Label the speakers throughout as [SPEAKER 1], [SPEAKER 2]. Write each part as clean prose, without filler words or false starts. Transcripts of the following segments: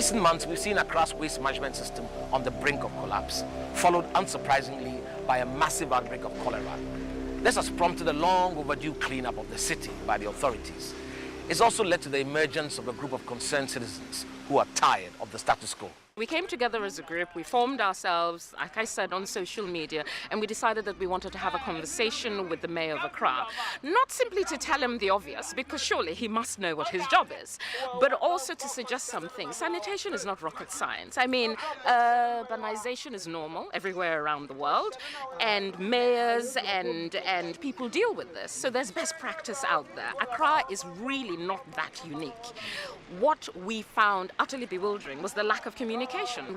[SPEAKER 1] recent months, we've seen Accra's waste management system on the brink of collapse, followed unsurprisingly by a massive outbreak of cholera. This has prompted a long overdue cleanup of the city by the authorities. It's also led to the emergence of a group of concerned citizens who are tired of the status quo.
[SPEAKER 2] We came together as a group, we formed ourselves, like I said, on social media, and we decided that we wanted to have a conversation with the mayor of Accra. Not simply to tell him the obvious, because surely he must know what his job is, but also to suggest something. Sanitation is not rocket science. I mean, urbanization is normal everywhere around the world, and mayors and people deal with this. So there's best practice out there. Accra is really not that unique. What we found utterly bewildering was the lack of communication.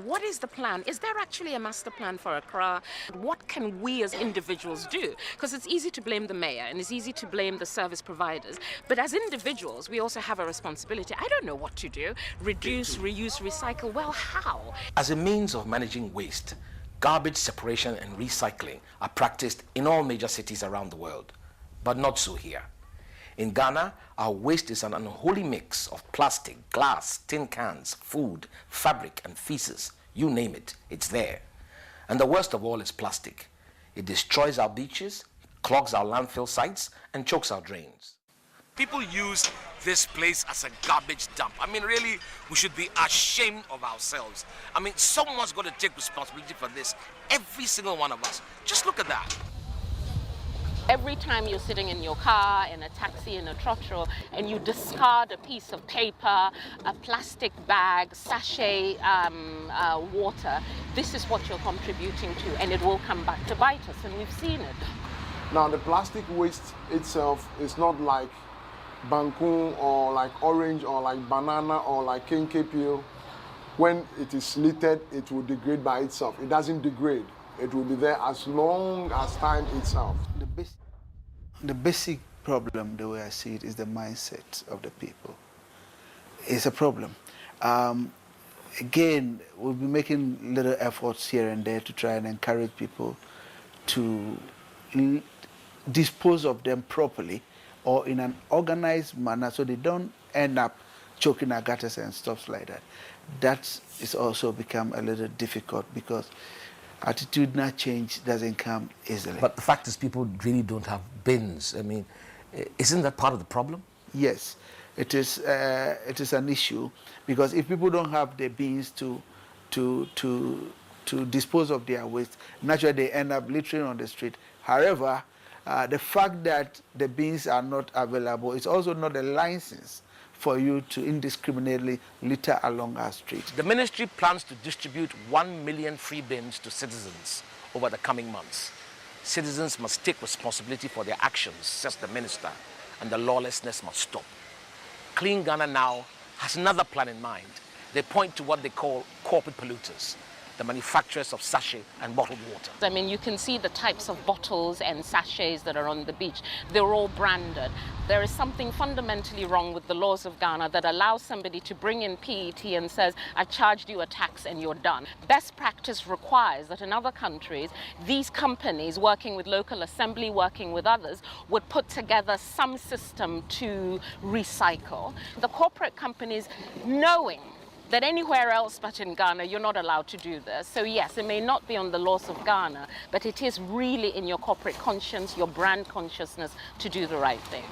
[SPEAKER 2] What is the plan? Is there actually a master plan for Accra? What can we as individuals do? Because it's easy to blame the mayor and it's easy to blame the service providers. But as individuals, we also have a responsibility. I don't know what to do. Reduce, reuse, recycle. Well, how?
[SPEAKER 1] As a means of managing waste, garbage separation and recycling are practiced in all major cities around the world, but not so here. In Ghana, our waste is an unholy mix of plastic, glass, tin cans, food, fabric, and feces. You name it, it's there. And the worst of all is plastic. It destroys our beaches, clogs our landfill sites, and chokes our drains. People use this place as a garbage dump. I mean, really, we should be ashamed of ourselves. I mean, someone's got to take responsibility for this. Every single one of us. Just look at that.
[SPEAKER 2] Every time you're sitting in your car, in a taxi, in a trotro, and you discard a piece of paper, a plastic bag, sachet water, this is what you're contributing to, and it will come back to bite us, and we've seen it.
[SPEAKER 3] Now, the plastic waste itself is not like banku or like orange or like banana or like kenke peel. When it is littered, it will degrade by itself. It doesn't degrade. It will be there as long as time itself.
[SPEAKER 4] The basic problem, the way I see it, is the mindset of the people. It's a problem. Again, we'll be making little efforts here and there to try and encourage people to dispose of them properly or in an organized manner so they don't end up choking our gutters and stuff like that. That is also become a little difficult because attitudinal change doesn't come easily.
[SPEAKER 1] But the fact is people really don't have bins. I mean, isn't that part of the problem?
[SPEAKER 4] Yes, it is an issue because if people don't have the bins to dispose of their waste, naturally they end up littering on the street. However, the fact that the bins are not available is also not a license for you to indiscriminately litter along our streets.
[SPEAKER 1] The ministry plans to distribute 1 million free bins to citizens over the coming months. Citizens must take responsibility for their actions, says the minister, and the lawlessness must stop. Clean Ghana now has another plan in mind. They point to what they call corporate polluters, the manufacturers of sachet and bottled water.
[SPEAKER 2] I mean, you can see the types of bottles and sachets that are on the beach. They're all branded. There is something fundamentally wrong with the laws of Ghana that allows somebody to bring in PET and says, I charged you a tax and you're done. Best practice requires that in other countries, these companies working with local assembly, working with others, would put together some system to recycle. The corporate companies, knowing that anywhere else but in Ghana, you're not allowed to do this. So yes, it may not be on the laws of Ghana, but it is really in your corporate conscience, your brand consciousness to do the right thing.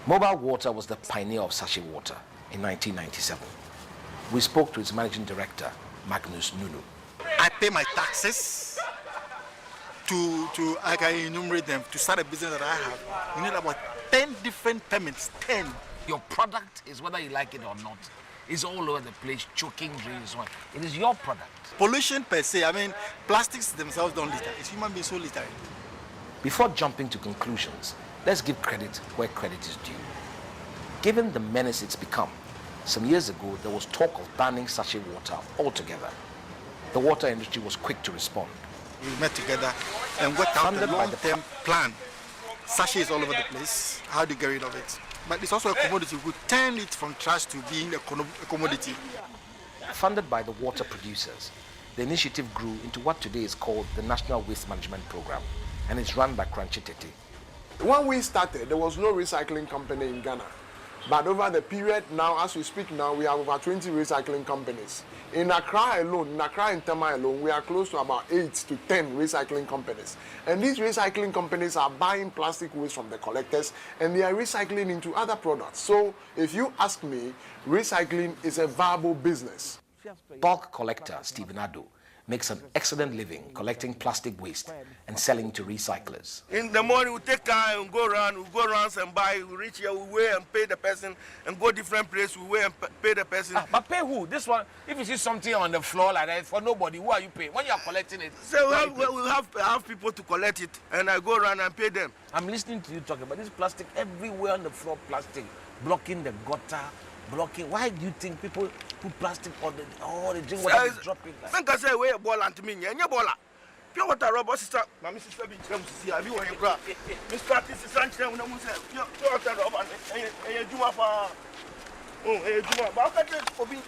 [SPEAKER 1] Mobile Water was the pioneer of sachet water in 1997. We spoke to its managing director, Magnus Nunu.
[SPEAKER 5] I pay my taxes I can enumerate them. To start a business that I have, you need about 10 different permits, 10.
[SPEAKER 1] Your product is, whether you like it or not, is all over the place, choking drains. It is your product.
[SPEAKER 5] Pollution per se, I mean, plastics themselves don't litter. It's human beings who litter it.
[SPEAKER 1] Before jumping to conclusions, let's give credit where credit is due. Given the menace it's become, some years ago there was talk of banning sachet water altogether. The water industry was quick to respond.
[SPEAKER 5] We met together and worked out a long-term plan. Sachet is all over the place. How do you get rid of it? But it's also a commodity. We turn it from trash to being a commodity.
[SPEAKER 1] Funded by the water producers, the initiative grew into what today is called the National Waste Management Program, and it's run by Kranchi Tete.
[SPEAKER 3] When we started, there was no recycling company in Ghana. But over the period now, as we speak now, we have over 20 recycling companies. In Accra alone, in Accra and Tema alone, we are close to about 8 to 10 recycling companies. And these recycling companies are buying plastic waste from the collectors and they are recycling into other products. So if you ask me, recycling is a viable business.
[SPEAKER 1] Bulk collector Stephen Ado makes an excellent living collecting plastic waste and selling to recyclers.
[SPEAKER 6] In the morning, we take car and go around and buy. We reach here, we weigh and pay the person, and go different place, we weigh and pay the person.
[SPEAKER 7] But pay who? This one, if you see something on the floor like that, for nobody, who are you paying? When you are collecting it?
[SPEAKER 6] So we have people to collect it, and I go around and pay them.
[SPEAKER 7] I'm listening to you talking about this plastic everywhere on the floor, plastic, blocking the gutter, blocking. Why do you think people put plastic on the drink water is dropping?
[SPEAKER 6] Think I say, weigh a ball and to me, and your ball. Pure water, Robert, sister, my sister, be to see, I be when you cry. Mr. This is Sanchez, when I say, pure water, Robert, and you do up. Oh, you do up. But I can't for me.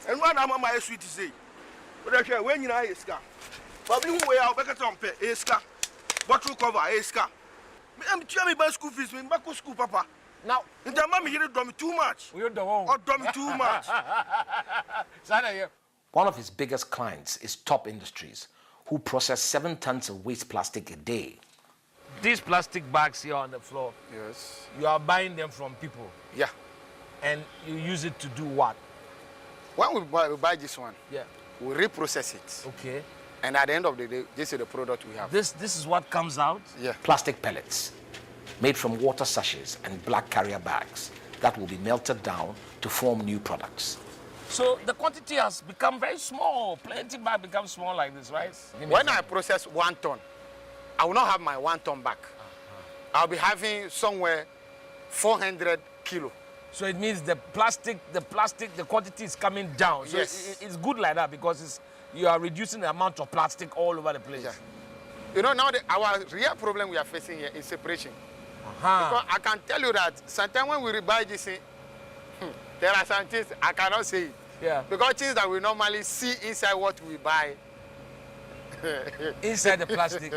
[SPEAKER 6] And one I'm on my sweet to say. But I say, when you are a scar. But we way out, back at home, a scar. Bottle cover, a scar. I'm telling me about school fees, back to school, Papa.
[SPEAKER 7] Now,
[SPEAKER 6] in the mommy, you don't me too much.
[SPEAKER 7] We don't know.
[SPEAKER 6] Or don't me too much.
[SPEAKER 1] One of his biggest clients is Top Industries, who process 7 tons of waste plastic a day.
[SPEAKER 7] These plastic bags here on the floor,
[SPEAKER 5] Yes.
[SPEAKER 7] you are buying them from people,
[SPEAKER 5] Yeah.
[SPEAKER 7] and you use it to do what?
[SPEAKER 5] When we buy this one,
[SPEAKER 7] Yeah.
[SPEAKER 5] we reprocess it.
[SPEAKER 7] Okay.
[SPEAKER 5] And at the end of the day, this is the product we have.
[SPEAKER 7] This is what comes out?
[SPEAKER 5] Yeah.
[SPEAKER 1] Plastic pellets made from water sachets and black carrier bags that will be melted down to form new products.
[SPEAKER 7] So the quantity has become very small. Plenty bag becomes small like this, right?
[SPEAKER 5] When I process 1 ton, I will not have my 1 ton back. I'll be having somewhere 400 kilo.
[SPEAKER 7] So it means the quantity is coming down. So
[SPEAKER 5] Yes.
[SPEAKER 7] it's good like that because you are reducing the amount of plastic all over the place.
[SPEAKER 5] Yeah. You know, now our real problem we are facing here is separation.
[SPEAKER 7] Uh-huh.
[SPEAKER 5] Because I can tell you that sometimes when we buy this thing, there are some things I cannot say it.
[SPEAKER 7] Yeah.
[SPEAKER 5] Because things that we normally see inside what we buy.
[SPEAKER 7] Inside the plastic.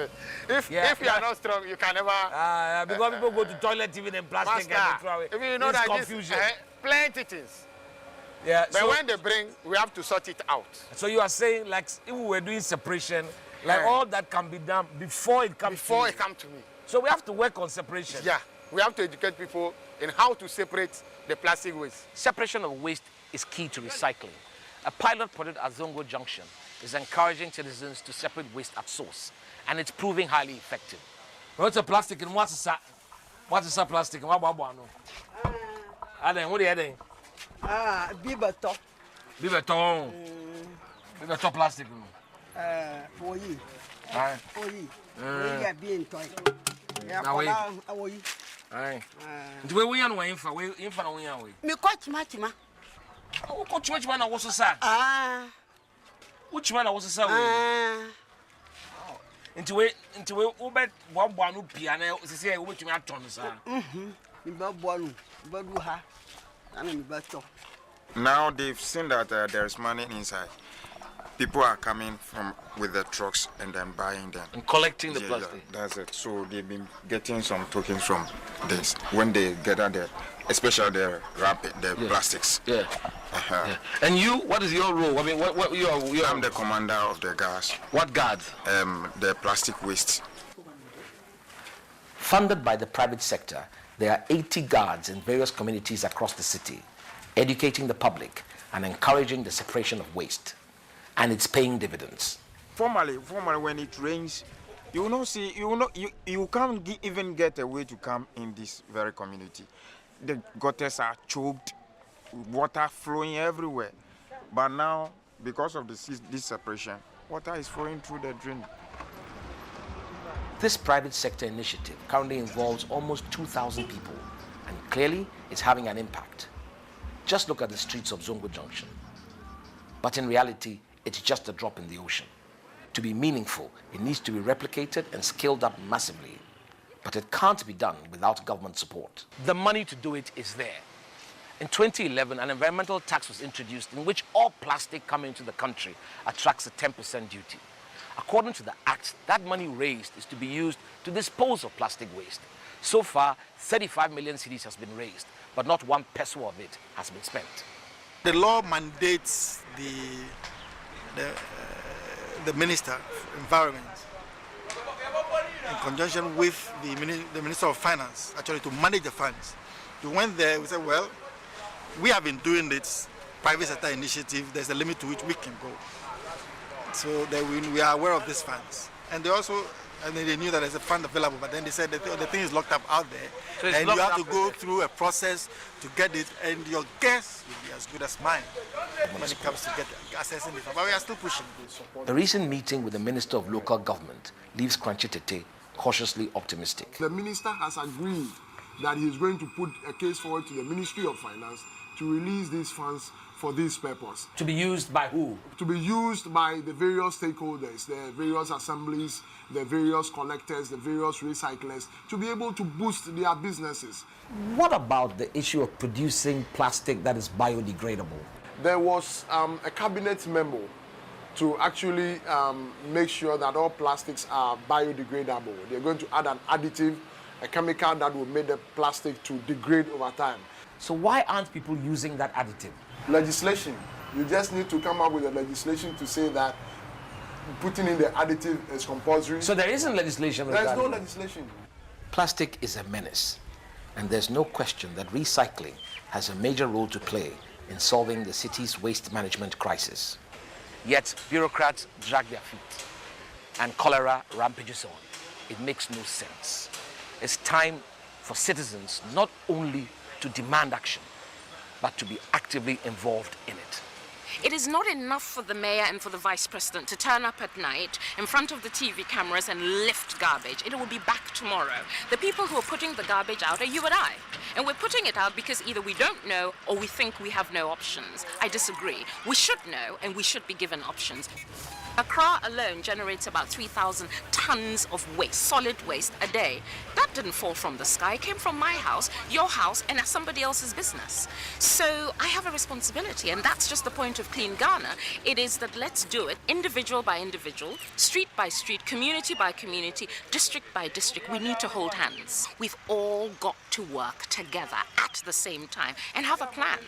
[SPEAKER 5] If you are not strong, you can never.
[SPEAKER 7] Because people go to toilet even in plastic and they throw away.
[SPEAKER 5] If you know
[SPEAKER 7] It's
[SPEAKER 5] that
[SPEAKER 7] confusion.
[SPEAKER 5] this, plenty things.
[SPEAKER 7] Yeah.
[SPEAKER 5] But
[SPEAKER 7] So,
[SPEAKER 5] when they bring, we have to sort it out.
[SPEAKER 7] so you are saying like if we were doing separation, like all that can be done before it comes
[SPEAKER 5] Before
[SPEAKER 7] to
[SPEAKER 5] it comes to me.
[SPEAKER 7] So we have to work on separation.
[SPEAKER 5] Yeah. We have to educate people in how to separate the plastic waste.
[SPEAKER 1] Separation of waste is key to recycling. A pilot project at Zongo Junction is encouraging citizens to separate waste at source, and it's proving highly effective.
[SPEAKER 7] What's a plastic and what's a plastic and what no? Aden, what are you adding?
[SPEAKER 8] Bibato.
[SPEAKER 7] Bibeton. Bibeton plastic.
[SPEAKER 8] For you.
[SPEAKER 7] Aye.
[SPEAKER 8] For you. We are being toy.
[SPEAKER 7] Now wait.
[SPEAKER 8] Away.
[SPEAKER 7] Aye. Do we want to we
[SPEAKER 8] Me coach matchma.
[SPEAKER 7] Oh, coach which one was sa?
[SPEAKER 8] Ah.
[SPEAKER 7] Which one was sa?
[SPEAKER 8] Ah.
[SPEAKER 7] Into we ubet one piano say which me aton sa.
[SPEAKER 8] Me ba bonu. Ba du ha. Ana me ba to.
[SPEAKER 9] Now they've seen that there's money inside. People are coming with the trucks and then buying them.
[SPEAKER 1] And collecting the
[SPEAKER 9] Yeah,
[SPEAKER 1] plastic.
[SPEAKER 9] that's it. So they've been getting some tokens from this when they gather the, especially the plastics.
[SPEAKER 1] Yeah.
[SPEAKER 9] Uh-huh.
[SPEAKER 1] Yeah. And you, what is your role? I mean, what you are?
[SPEAKER 9] I'm the commander of the guards.
[SPEAKER 1] What guard?
[SPEAKER 9] The plastic waste.
[SPEAKER 1] Funded by the private sector, there are 80 guards in various communities across the city, educating the public and encouraging the separation of waste. And it's paying dividends.
[SPEAKER 9] Formally, when it rains, you will not see, you can't even get a way to come in this very community. The gutters are choked, water flowing everywhere. But now, because of this separation, water is flowing through the drain.
[SPEAKER 1] This private sector initiative currently involves almost 2,000 people, and clearly it's having an impact. Just look at the streets of Zongo Junction. But in reality, it's just a drop in the ocean. To be meaningful, it needs to be replicated and scaled up massively. But it can't be done without government support. The money to do it is there. In 2011, an environmental tax was introduced in which all plastic coming into the country attracts a 10% duty. According to the Act, that money raised is to be used to dispose of plastic waste. So far, 35 million cedis has been raised, but not 1 peso of it has been spent.
[SPEAKER 5] The law mandates the Minister of Environment in conjunction with the Minister of Finance, actually, to manage the funds. We went there, we said, well, we have been doing this private sector initiative, there's a limit to which we can go. So we are aware of these funds. And they knew that there's a fund available, but then they said the thing is locked up out there.
[SPEAKER 1] So
[SPEAKER 5] and you have to go through a process to get it, and your guess will be as good as mine when it comes to assessing it. But we are still pushing.
[SPEAKER 1] The recent meeting with the Minister of Local Government leaves Kranchi Tete cautiously optimistic.
[SPEAKER 3] The minister has agreed that he is going to put a case forward to the Ministry of Finance to release these funds for this purpose.
[SPEAKER 7] To be used by who?
[SPEAKER 3] To be used by the various stakeholders, the various assemblies, the various collectors, the various recyclers, to be able to boost their businesses.
[SPEAKER 7] What about the issue of producing plastic that is biodegradable?
[SPEAKER 3] There was a cabinet memo to actually make sure that all plastics are biodegradable. They're going to add an additive, a chemical that will make the plastic to degrade over time.
[SPEAKER 7] So why aren't people using that additive?
[SPEAKER 3] Legislation. You just need to come up with a legislation to say that putting in the additive is compulsory.
[SPEAKER 7] So there isn't legislation.
[SPEAKER 3] There's no legislation.
[SPEAKER 1] Plastic is a menace, and there's no question that recycling has a major role to play in solving the city's waste management crisis. Yet bureaucrats drag their feet, and cholera rampages on. It makes no sense. It's time for citizens not only to demand action, but to be actively involved in it.
[SPEAKER 2] It is not enough for the mayor and for the vice president to turn up at night in front of the TV cameras and lift garbage. It will be back tomorrow. The people who are putting the garbage out are you and I. And we're putting it out because either we don't know or we think we have no options. I disagree. We should know and we should be given options. Accra alone generates about 3,000 tons of waste, solid waste, a day. That didn't fall from the sky. It came from my house, your house, and somebody else's business. So I have a responsibility, and that's just the point of Clean Ghana. It is that let's do it individual by individual, street by street, community by community, district by district. We need to hold hands. We've all got to work together at the same time and have a plan.